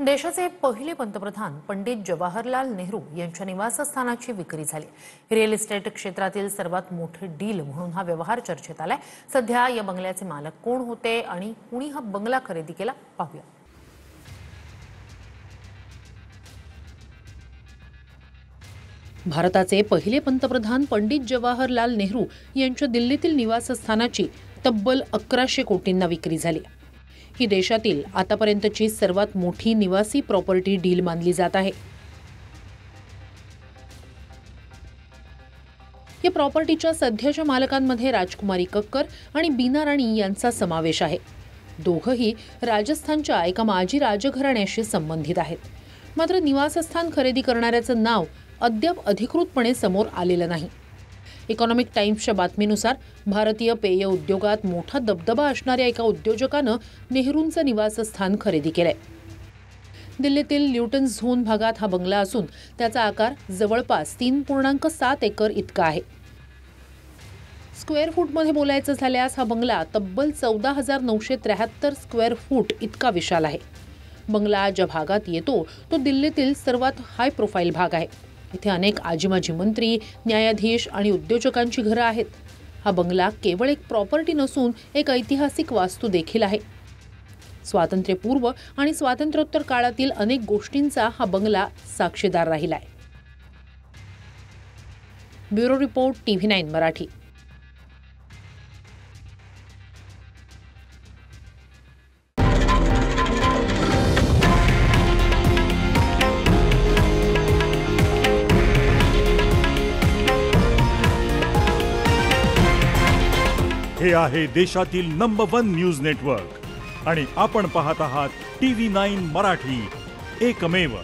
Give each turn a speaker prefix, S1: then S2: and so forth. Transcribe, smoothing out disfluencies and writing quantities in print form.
S1: देशाचे पहिले पंतप्रधान पंडित जवाहरलाल नेहरू यांच्या निवासस्थानाची विक्री झाली। रिअल इस्टेट क्षेत्रातील सर्वात मोठे डील म्हणून हा व्यवहार चर्चेत आलाय। सध्या या बंगल्याचे मालक कोण होते आणि कुणी हा बंगला खरेदी केला पाहूया। भारताचे पहिले पंतप्रधान पंडित जवाहरलाल नेहरू यांच्या दिल्लीतील निवासस्थानाची तब्बल 1100 कोटींना विक्री झाली। ही देशातील आतापर्यंतची सर्वात मोठी निवासी प्रॉपर्टी डील मानली जात आहे। या प्रॉपर्टीच्या सध्याच्या मालकांमध्ये राजकुमारी कक्कर आणि बीना राणी यांचा समावेश आहे। दोघंही राजस्थानच्या एका माजी राजघराण्याशी संबंधित आहेत। मात्र निवासस्थान खरेदी करणाऱ्याचं नाव अद्याप अधिकृतपणे समोर आलेलं नाही। इकॉनॉमिक टाइम्सच्या बातमीनुसार भारतीय पेय उद्योगात मोठा दबदबा असणाऱ्या एका उद्योजकानं नेहरूंचं निवासस्थान खरेदी केलंय। दिल्लीतील ल्युटन झोन भागात हा बंगला असून त्याचा आकार जवळपास 3.7 एकर इतका आहे। स्क्वेअर फूटमध्ये बोलायचं झाल्यास हा बंगला तब्बल 14,973 स्क्वेअर फूट इतका विशाल आहे। बंगला ज्या भागात येतो तो दिल्लीतील सर्वात हाय प्रोफाईल भाग आहे। इथे अनेक आजीमाजी मंत्री, न्यायाधीश आणि उद्योजकांची घरं आहेत। हा बंगला केवळ एक प्रॉपर्टी नसून एक ऐतिहासिक वास्तू देखील आहे। स्वातंत्र्यपूर्व आणि स्वातंत्र्योत्तर काळातील अनेक गोष्टींचा हा बंगला साक्षीदार राहिलाय। Bureau report TV9 Marathi.
S2: हे आहे देशातील नंबर 1 न्यूज नेटवर्क आणि आपण पाहत आहात TV9 मराठी, एकमेव।